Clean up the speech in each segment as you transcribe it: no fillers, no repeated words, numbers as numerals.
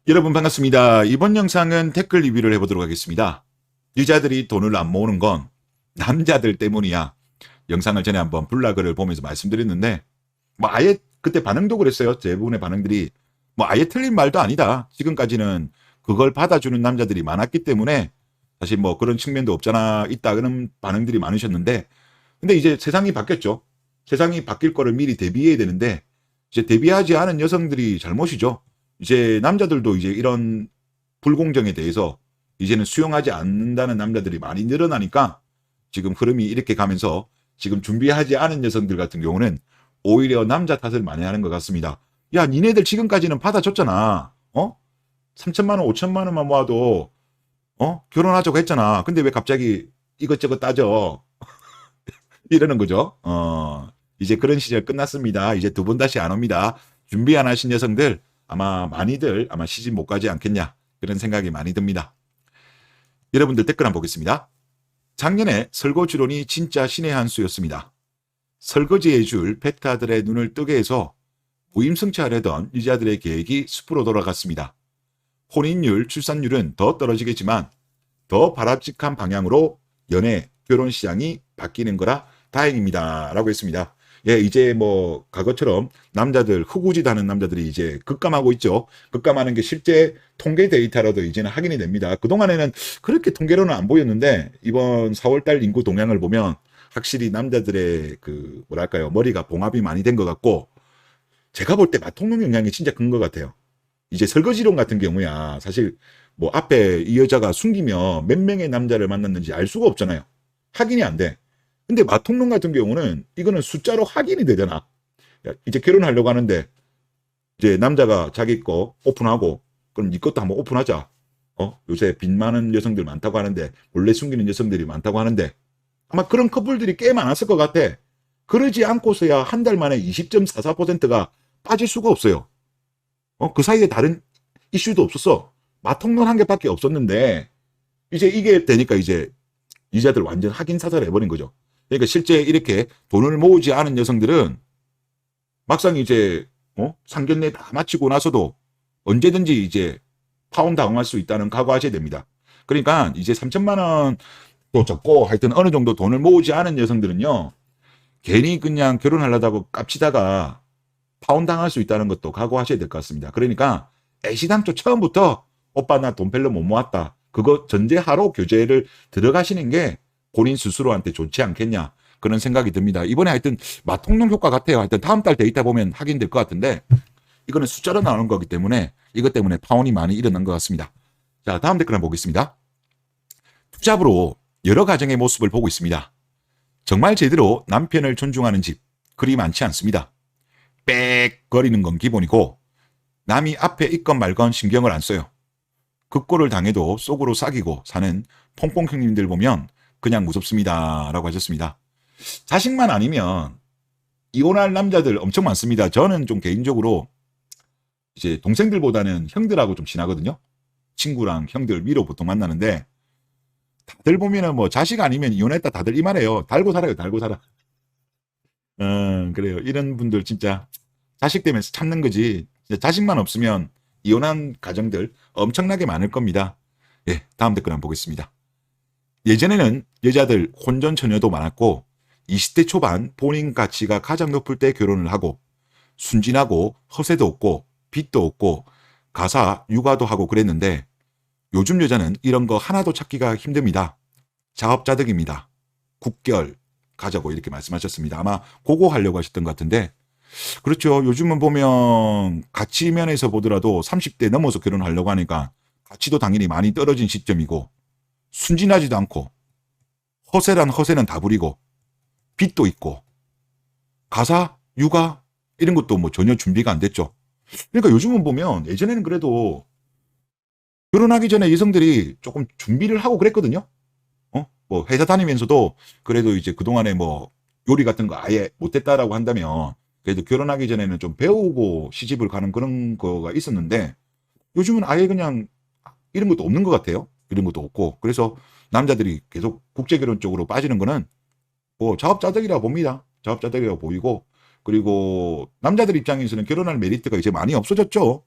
여러분 반갑습니다. 이번 영상은 댓글 리뷰를 해보도록 하겠습니다. 여자들이 돈을 안 모으는 건 남자들 때문이야. 영상을 전에 한번 블로그를 보면서 말씀드렸는데 아예 그때 반응도 그랬어요. 대부분의 반응들이 아예 틀린 말도 아니다. 지금까지는 그걸 받아주는 남자들이 많았기 때문에 사실 그런 측면도 없잖아 있다 그런 반응들이 많으셨는데, 근데 이제 세상이 바뀌었죠. 세상이 바뀔 거를 미리 대비해야 되는데 이제 대비하지 않은 여성들이 잘못이죠. 이제 남자들도 이제 이런 불공정에 대해서 이제는 수용하지 않는다는 남자들이 많이 늘어나니까 지금 흐름이 이렇게 가면서 지금 준비하지 않은 여성들 같은 경우는 오히려 남자 탓을 많이 하는 것 같습니다. 야, 니네들 지금까지는 받아줬잖아. 3천만 원, 5천만 원만 모아도 결혼하자고 했잖아. 근데 왜 갑자기 이것저것 따져? 이러는 거죠. 이제 그런 시절 끝났습니다. 이제 두 번 다시 안 옵니다. 준비 안 하신 여성들 아마 많이들 시집 못 가지 않겠냐, 그런 생각이 많이 듭니다. 여러분들 댓글 한번 보겠습니다. 작년에 설거지론이 진짜 신의 한 수였습니다. 설거지해 줄 베타들의 눈을 뜨게 해서 무임승차하려던 여자들의 계획이 숲으로 돌아갔습니다. 혼인율, 출산율은 더 떨어지겠지만 더 바람직한 방향으로 연애, 결혼 시장이 바뀌는 거라 다행입니다. 라고 했습니다. 예, 이제 과거처럼 남자들, 흑우짓하는 남자들이 이제 급감하고 있죠. 급감하는 게 실제 통계 데이터라도 이제는 확인이 됩니다. 그동안에는 그렇게 통계로는 안 보였는데 이번 4월달 인구 동향을 보면 확실히 남자들의 머리가 봉합이 많이 된 것 같고, 제가 볼 때 마통령 영향이 진짜 큰 것 같아요. 이제 설거지론 같은 경우야 사실 앞에 이 여자가 숨기면 몇 명의 남자를 만났는지 알 수가 없잖아요. 확인이 안 돼. 근데 마통론 같은 경우는 이거는 숫자로 확인이 되잖아. 야, 이제 결혼하려고 하는데 이제 남자가 자기 거 오픈하고 그럼 네 것도 한번 오픈하자. 요새 빚 많은 여성들 많다고 하는데, 몰래 숨기는 여성들이 많다고 하는데 아마 그런 커플들이 꽤 많았을 것 같아. 그러지 않고서야 한 달 만에 20.44%가 빠질 수가 없어요. 그 사이에 다른 이슈도 없었어. 마통론 한 개밖에 없었는데 이제 이게 되니까 이제 여자들 완전 확인 사살 해버린 거죠. 그러니까 실제 이렇게 돈을 모으지 않은 여성들은 막상 이제 상견례 다 마치고 나서도 언제든지 이제 파혼 당할 수 있다는 각오하셔야 됩니다. 그러니까 이제 3천만 원도 적고 하여튼 어느 정도 돈을 모으지 않은 여성들은요, 괜히 그냥 결혼하려다가 깝치다가 파혼 당할 수 있다는 것도 각오하셔야 될 것 같습니다. 그러니까 애시당초 처음부터 오빠 나 돈 별로 못 모았다, 그거 전제하로 교제를 들어가시는 게 본인 스스로한테 좋지 않겠냐, 그런 생각이 듭니다. 이번에 하여튼 마통령 효과 같아요. 하여튼 다음 달 데이터 보면 확인될 것 같은데 이거는 숫자로 나오는 거기 때문에 이것 때문에 파혼이 많이 일어난 것 같습니다. 자, 다음 댓글 한번 보겠습니다. 투잡으로 여러 가정의 모습을 보고 있습니다. 정말 제대로 남편을 존중하는 집 그리 많지 않습니다. 빽거리는 건 기본이고 남이 앞에 있건 말건 신경을 안 써요. 극고를 당해도 속으로 삭이고 사는 퐁퐁 형님들 보면 그냥 무섭습니다. 라고 하셨습니다. 자식만 아니면 이혼할 남자들 엄청 많습니다. 저는 좀 개인적으로 이제 동생들보다는 형들하고 좀 친하거든요. 친구랑 형들 위로 보통 만나는데 다들 보면은 자식 아니면 이혼했다 다들 이 말해요. 달고 살아요. 달고 살아. 그래요. 이런 분들 진짜 자식 때문에 참는 거지. 자식만 없으면 이혼한 가정들 엄청나게 많을 겁니다. 예, 다음 댓글 한번 보겠습니다. 예전에는 여자들 혼전 처녀도 많았고 20대 초반 본인 가치가 가장 높을 때 결혼을 하고 순진하고 허세도 없고 빚도 없고 가사 육아도 하고 그랬는데 요즘 여자는 이런 거 하나도 찾기가 힘듭니다. 자업자득입니다. 국결 가자고 이렇게 말씀하셨습니다. 아마 그거 하려고 하셨던 것 같은데, 그렇죠. 요즘은 보면 가치 면에서 보더라도 30대 넘어서 결혼하려고 하니까 가치도 당연히 많이 떨어진 시점이고 순진하지도 않고 허세란 허세는 다 부리고 빚도 있고 가사, 육아 이런 것도 전혀 준비가 안 됐죠. 그러니까 요즘은 보면 예전에는 그래도 결혼하기 전에 여성들이 조금 준비를 하고 그랬거든요. 회사 다니면서도 그래도 이제 그동안에 요리 같은 거 아예 못했다라고 한다면 그래도 결혼하기 전에는 좀 배우고 시집을 가는 그런 거가 있었는데 요즘은 아예 그냥 이런 것도 없는 것 같아요. 이런 것도 없고. 그래서 남자들이 계속 국제결혼 쪽으로 빠지는 거는 자업자득이라고 봅니다. 자업자득이라고 보이고, 그리고 남자들 입장에서는 결혼할 메리트가 이제 많이 없어졌죠.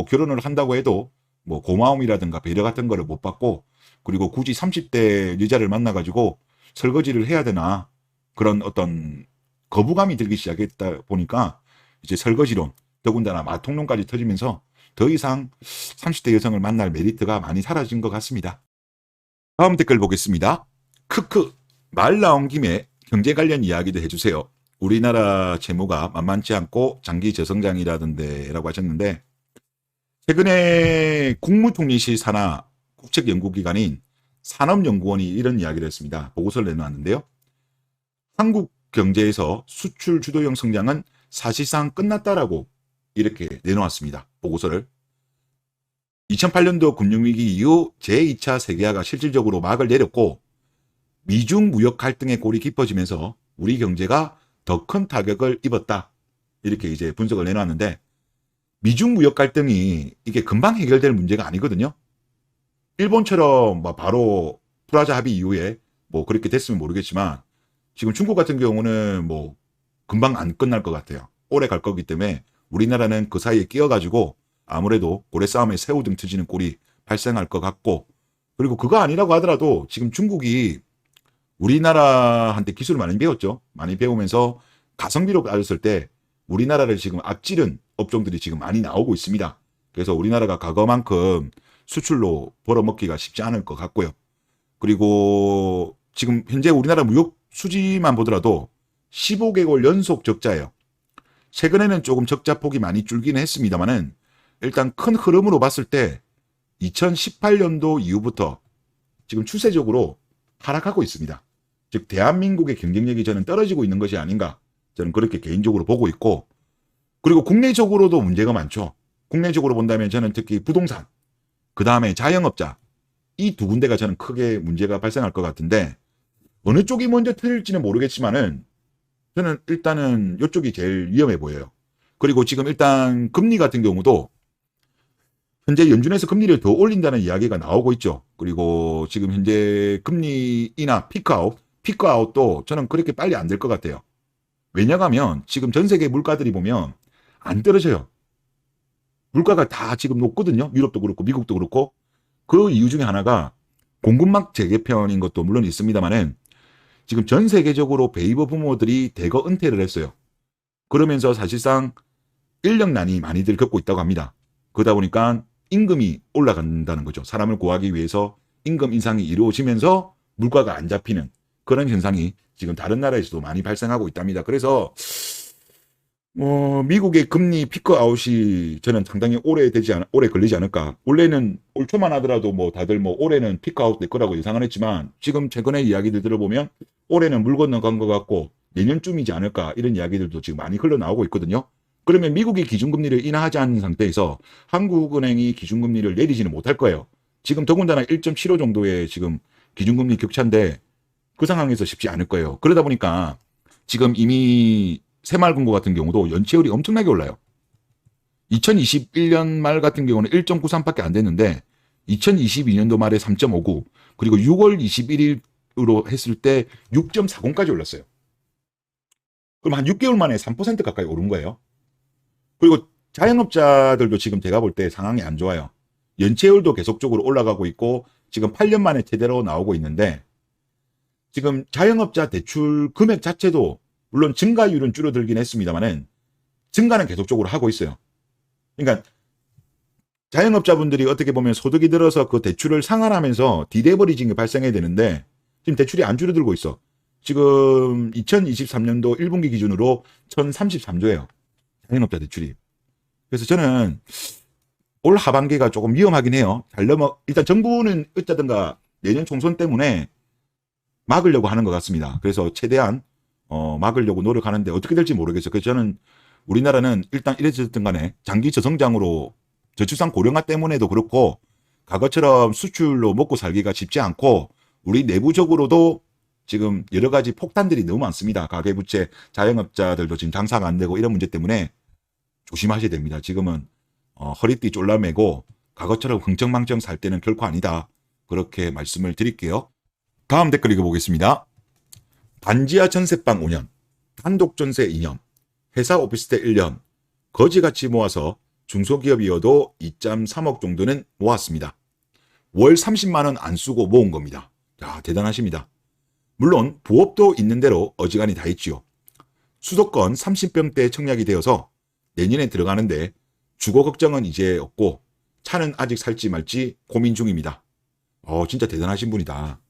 결혼을 한다고 해도 뭐 고마움이라든가 배려 같은 거를 못 받고, 그리고 굳이 30대 여자를 만나가지고 설거지를 해야 되나, 그런 어떤 거부감이 들기 시작했다 보니까 이제 설거지론, 더군다나 마통론까지 터지면서 더 이상 30대 여성을 만날 메리트가 많이 사라진 것 같습니다. 다음 댓글 보겠습니다. 크크, 말 나온 김에 경제 관련 이야기도 해주세요. 우리나라 채무가 만만치 않고 장기 저성장이라던데 라고 하셨는데, 최근에 국무총리실 산하 국책연구기관인 산업연구원이 이런 이야기를 했습니다. 보고서를 내놓았는데요. 한국 경제에서 수출 주도형 성장은 사실상 끝났다라고 이렇게 내놓았습니다. 보고서를. 2008년도 금융위기 이후 제2차 세계화가 실질적으로 막을 내렸고, 미중 무역 갈등의 골이 깊어지면서 우리 경제가 더 큰 타격을 입었다. 이렇게 이제 분석을 내놨는데, 미중 무역 갈등이 이게 금방 해결될 문제가 아니거든요. 일본처럼 바로 프라자 합의 이후에 뭐 그렇게 됐으면 모르겠지만, 지금 중국 같은 경우는 뭐 금방 안 끝날 것 같아요. 오래 갈 거기 때문에 우리나라는 그 사이에 끼어가지고 아무래도 고래 싸움에 새우등 터지는 꼴이 발생할 것 같고, 그리고 그거 아니라고 하더라도 지금 중국이 우리나라한테 기술을 많이 배웠죠. 많이 배우면서 가성비로 따졌을 때 우리나라를 지금 앞지른 업종들이 지금 많이 나오고 있습니다. 그래서 우리나라가 과거만큼 수출로 벌어먹기가 쉽지 않을 것 같고요. 그리고 지금 현재 우리나라 무역 수지만 보더라도 15개월 연속 적자예요. 최근에는 조금 적자 폭이 많이 줄기는 했습니다만은, 일단 큰 흐름으로 봤을 때 2018년도 이후부터 지금 추세적으로 하락하고 있습니다. 즉 대한민국의 경쟁력이 저는 떨어지고 있는 것이 아닌가, 저는 그렇게 개인적으로 보고 있고, 그리고 국내적으로도 문제가 많죠. 국내적으로 본다면 저는 특히 부동산, 그 다음에 자영업자, 이 두 군데가 저는 크게 문제가 발생할 것 같은데, 어느 쪽이 먼저 터질지는 모르겠지만은 저는 일단은 이쪽이 제일 위험해 보여요. 그리고 지금 일단 금리 같은 경우도 현재 연준에서 금리를 더 올린다는 이야기가 나오고 있죠. 그리고 지금 현재 금리 인하 피크아웃도 저는 그렇게 빨리 안 될 것 같아요. 왜냐하면 지금 전 세계 물가들이 보면 안 떨어져요. 물가가 다 지금 높거든요. 유럽도 그렇고 미국도 그렇고. 그 이유 중에 하나가 공급망 재개편인 것도 물론 있습니다만은, 지금 전 세계적으로 베이버 부모들이 대거 은퇴를 했어요. 그러면서 사실상 인력난이 많이들 겪고 있다고 합니다. 그러다 보니까 임금이 올라간다는 거죠. 사람을 구하기 위해서 임금 인상이 이루어지면서 물가가 안 잡히는 그런 현상이 지금 다른 나라에서도 많이 발생하고 있답니다. 그래서 미국의 금리 피크아웃이 저는 상당히 오래 걸리지 않을까. 원래는 올 초만 하더라도 다들 올해는 피크아웃 될 거라고 예상을 했지만, 지금 최근에 이야기들 들어보면 올해는 물 건너간 것 같고 내년쯤이지 않을까, 이런 이야기들도 지금 많이 흘러나오고 있거든요. 그러면 미국이 기준금리를 인하하지 않는 상태에서 한국은행이 기준금리를 내리지는 못할 거예요. 지금 더군다나 1.75 정도의 지금 기준금리 격차인데 그 상황에서 쉽지 않을 거예요. 그러다 보니까 지금 이미 새마을금고 같은 경우도 연체율이 엄청나게 올라요. 2021년 말 같은 경우는 1.93밖에 안 됐는데 2022년도 말에 3.59, 그리고 6월 21일으로 했을 때 6.40까지 올랐어요. 그럼 한 6개월 만에 3% 가까이 오른 거예요. 그리고 자영업자들도 지금 제가 볼 때 상황이 안 좋아요. 연체율도 계속적으로 올라가고 있고 지금 8년 만에 제대로 나오고 있는데, 지금 자영업자 대출 금액 자체도 물론 증가율은 줄어들긴 했습니다만은 증가는 계속적으로 하고 있어요. 그러니까 자영업자분들이 어떻게 보면 소득이 들어서 그 대출을 상환하면서 디레버리징이 발생해야 되는데 지금 대출이 안 줄어들고 있어. 지금 2023년도 1분기 기준으로 1033조예요. 자영업자 대출이. 그래서 저는 올 하반기가 조금 위험하긴 해요. 일단 정부는 어쩌든가 내년 총선 때문에 막으려고 하는 것 같습니다. 그래서 최대한 막으려고 노력하는데 어떻게 될지 모르겠어요. 그래서 저는 우리나라는 일단 이랬든 간에 장기 저성장으로 저출산 고령화 때문에도 그렇고 과거처럼 수출로 먹고 살기가 쉽지 않고, 우리 내부적으로도 지금 여러 가지 폭탄들이 너무 많습니다. 가계부채, 자영업자들도 지금 장사가 안 되고 이런 문제 때문에 조심하셔야 됩니다. 지금은 허리띠 졸라매고 과거처럼 흥청망청 살 때는 결코 아니다. 그렇게 말씀을 드릴게요. 다음 댓글 읽어보겠습니다. 반지하 전세방 5년, 단독 전세 2년, 회사 오피스텔 1년, 거지같이 모아서 중소기업이어도 2.3억 정도는 모았습니다. 월 30만 원 안 쓰고 모은 겁니다. 야, 대단하십니다. 물론 부업도 있는 대로 어지간히 다 있지요. 수도권 30평대 청약이 되어서 내년에 들어가는데 주거 걱정은 이제 없고 차는 아직 살지 말지 고민 중입니다. 진짜 대단하신 분이다.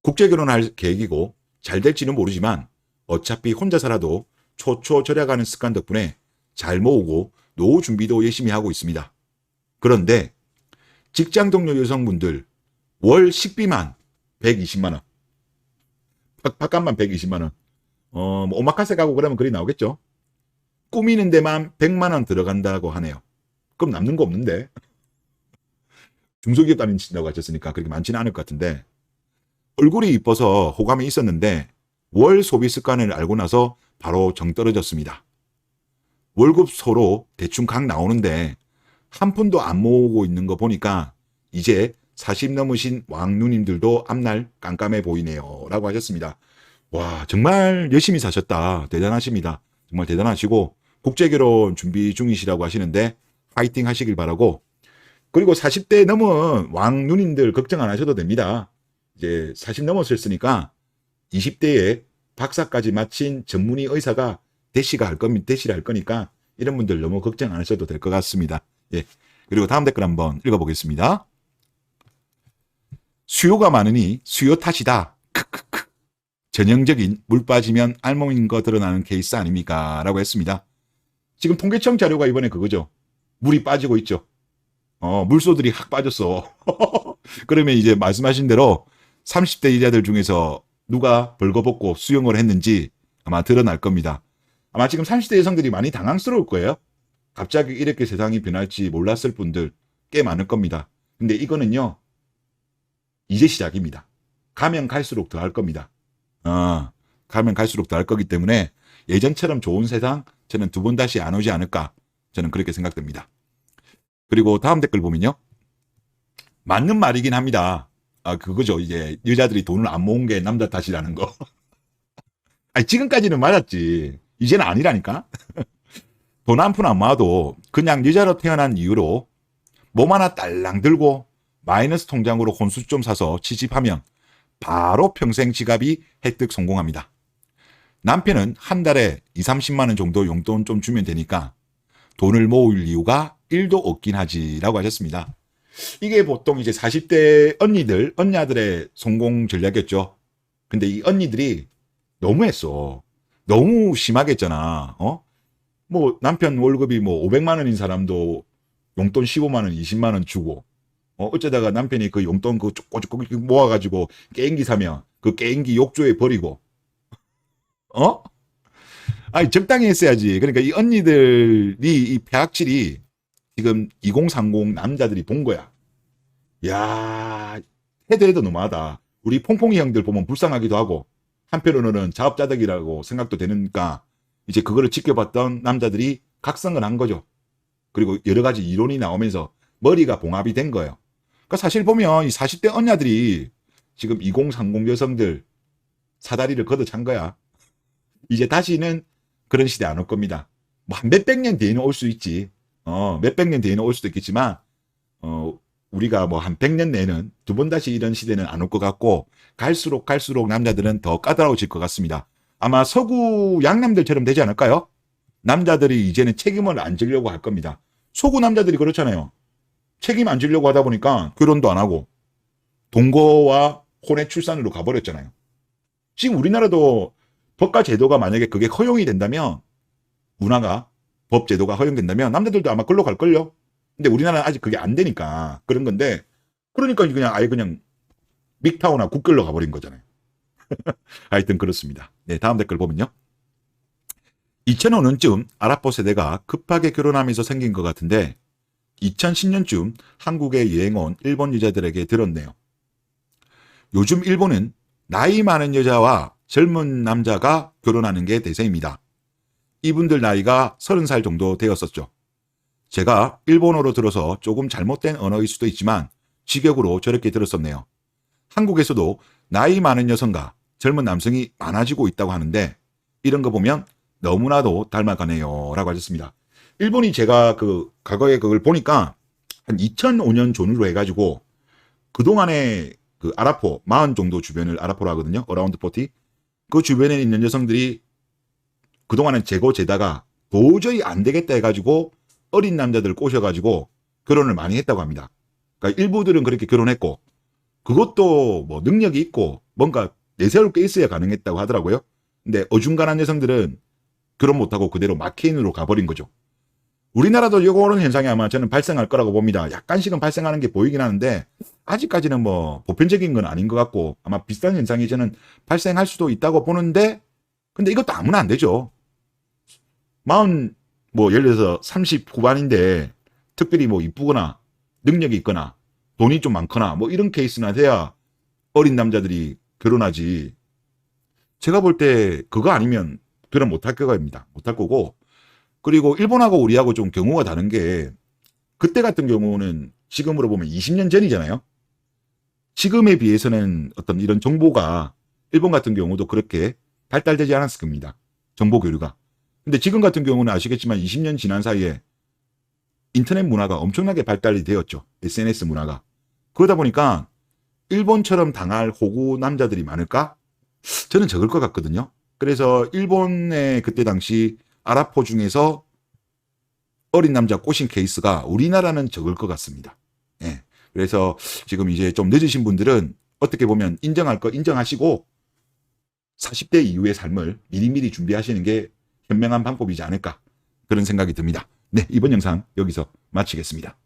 국제결혼할 계획이고 잘 될지는 모르지만 어차피 혼자 살아도 초초 절약하는 습관 덕분에 잘 모으고 노후 준비도 열심히 하고 있습니다. 그런데 직장 동료 여성분들 월 식비만 120만 원. 밥값만 120만 원. 뭐 오마카세 가고 그러면 그리 나오겠죠. 꾸미는 데만 100만 원 들어간다고 하네요. 그럼 남는 거 없는데. 중소기업 다니신다고 하셨으니까 그렇게 많지는 않을 것 같은데 얼굴이 이뻐서 호감이 있었는데 월 소비 습관을 알고 나서 바로 정 떨어졌습니다. 월급 서로 대충 각 나오는데 한 푼도 안 모으고 있는 거 보니까 이제 40 넘으신 왕누님들도 앞날 깜깜해 보이네요. 라고 하셨습니다. 와, 정말 열심히 사셨다. 대단하십니다. 정말 대단하시고 국제결혼 준비 중이시라고 하시는데 파이팅 하시길 바라고, 그리고 40대 넘은 왕누님들 걱정 안 하셔도 됩니다. 이제 40 넘었으니까 20대에 박사까지 마친 전문의 의사가 대시를 할 거니까 이런 분들 너무 걱정 안 하셔도 될 것 같습니다. 예. 그리고 다음 댓글 한번 읽어보겠습니다. 수요가 많으니 수요 탓이다. 크크크. 전형적인 물 빠지면 알몸인 거 드러나는 케이스 아닙니까? 라고 했습니다. 지금 통계청 자료가 이번에 그거죠. 물이 빠지고 있죠. 물소들이 확 빠졌어. 그러면 이제 말씀하신 대로 30대 이자들 중에서 누가 벌거벗고 수영을 했는지 아마 드러날 겁니다. 아마 지금 30대 여성들이 많이 당황스러울 거예요. 갑자기 이렇게 세상이 변할지 몰랐을 분들 꽤 많을 겁니다. 근데 이거는요, 이제 시작입니다. 가면 갈수록 더 할 겁니다. 가면 갈수록 더 할 거기 때문에 예전처럼 좋은 세상 저는 두 번 다시 안 오지 않을까, 저는 그렇게 생각됩니다. 그리고 다음 댓글 보면요, 맞는 말이긴 합니다. 그거죠. 이제 여자들이 돈을 안 모은 게 남자 탓이라는 거. 아니, 지금까지는 맞았지. 이제는 아니라니까. 돈 한 푼 안 모아도 그냥 여자로 태어난 이유로 몸 하나 딸랑 들고 마이너스 통장으로 혼수 좀 사서 취집하면 바로 평생 지갑이 획득 성공합니다. 남편은 한 달에 20-30만 원 정도 용돈 좀 주면 되니까 돈을 모을 이유가 1도 없긴 하지라고 하셨습니다. 이게 보통 이제 40대 언니아들의 성공 전략이었죠. 근데 이 언니들이 너무했어. 너무 심하게 했잖아. 뭐 남편 월급이 뭐 500만 원인 사람도 용돈 15만 원, 20만 원 주고, 어쩌다가 남편이 그 용돈 그 쪼꼬쪼꼬 모아가지고 게임기 사면 그 게임기 욕조에 버리고, 아니, 적당히 했어야지. 그러니까 이 언니들이 이 폐악질이 지금 2030 남자들이 본 거야. 야, 해도 너무하다. 우리 퐁퐁이 형들 보면 불쌍하기도 하고, 한편으로는 자업자득이라고 생각도 되니까 이제 그거를 지켜봤던 남자들이 각성을 한 거죠. 그리고 여러 가지 이론이 나오면서 머리가 봉합이 된 거예요. 그러니까 사실 보면 이 40대 언니들이 지금 2030 여성들 사다리를 걷어찬 거야. 이제 다시는 그런 시대 안 올 겁니다. 뭐 한 몇백 년 뒤에는 올 수 있지. 몇백 년 뒤에는 올 수도 있겠지만, 우리가 뭐 한 100년 내는 두 번 다시 이런 시대는 안 올 것 같고, 갈수록 남자들은 더 까다로워질 것 같습니다. 아마 서구 양남들처럼 되지 않을까요? 남자들이 이제는 책임을 안 지려고 할 겁니다. 서구 남자들이 그렇잖아요. 책임 안 지려고 하다 보니까 결혼도 안 하고 동거와 혼외 출산으로 가버렸잖아요. 지금 우리나라도 법과 제도가 만약에 그게 허용이 된다면, 문화가, 법 제도가 허용된다면 남자들도 아마 글로 갈걸요? 근데 우리나라는 아직 그게 안 되니까 그런 건데, 그러니까 그냥 아예 그냥 믹타오나 국결로 가버린 거잖아요. 하여튼 그렇습니다. 네, 다음 댓글 보면요. 2005년쯤 아랍보 세대가 급하게 결혼하면서 생긴 것 같은데 2010년쯤 한국에 여행 온 일본 여자들에게 들었네요. 요즘 일본은 나이 많은 여자와 젊은 남자가 결혼하는 게 대세입니다. 이분들 나이가 30살 정도 되었었죠. 제가 일본어로 들어서 조금 잘못된 언어일 수도 있지만 직역으로 저렇게 들었었네요. 한국에서도 나이 많은 여성과 젊은 남성이 많아지고 있다고 하는데 이런 거 보면 너무나도 닮아가네요. 라고 하셨습니다. 일본이 제가 그 과거에 그걸 보니까 한 2005년 전후로 해가지고 그동안에 그 아라포 40 정도 주변을 아라포라 하거든요. 어라운드 40. 그 주변에 있는 여성들이 그동안은 재고 재다가 도저히 안 되겠다 해가지고 어린 남자들 꼬셔가지고 결혼을 많이 했다고 합니다. 그러니까 일부들은 그렇게 결혼했고 그것도 뭐 능력이 있고 뭔가 내세울 게 있어야 가능했다고 하더라고요. 근데 어중간한 여성들은 결혼 못하고 그대로 마케인으로 가버린 거죠. 우리나라도 이런 현상이 아마 저는 발생할 거라고 봅니다. 약간씩은 발생하는 게 보이긴 하는데 아직까지는 뭐 보편적인 건 아닌 것 같고 아마 비슷한 현상이 저는 발생할 수도 있다고 보는데 근데 이것도 아무나 안 되죠. 40, 뭐 예를 들어서 30 후반인데 특별히 뭐 이쁘거나 능력이 있거나 돈이 좀 많거나 뭐 이런 케이스나 돼야 어린 남자들이 결혼하지. 제가 볼 때 그거 아니면 결혼 못할 거입니다. 못할 거고 그리고 일본하고 우리하고 좀 경우가 다른 게 그때 같은 경우는 지금으로 보면 20년 전이잖아요. 지금에 비해서는 어떤 이런 정보가 일본 같은 경우도 그렇게 발달되지 않았을 겁니다. 정보 교류가. 근데 지금 같은 경우는 아시겠지만 20년 지난 사이에 인터넷 문화가 엄청나게 발달이 되었죠. SNS 문화가. 그러다 보니까 일본처럼 당할 호구 남자들이 많을까? 저는 적을 것 같거든요. 그래서 일본의 그때 당시 아라포 중에서 어린 남자 꼬신 케이스가 우리나라는 적을 것 같습니다. 예. 그래서 지금 이제 좀 늦으신 분들은 어떻게 보면 인정할 거 인정하시고 40대 이후의 삶을 미리미리 준비하시는 게 현명한 방법이지 않을까 그런 생각이 듭니다. 네, 이번 영상 여기서 마치겠습니다.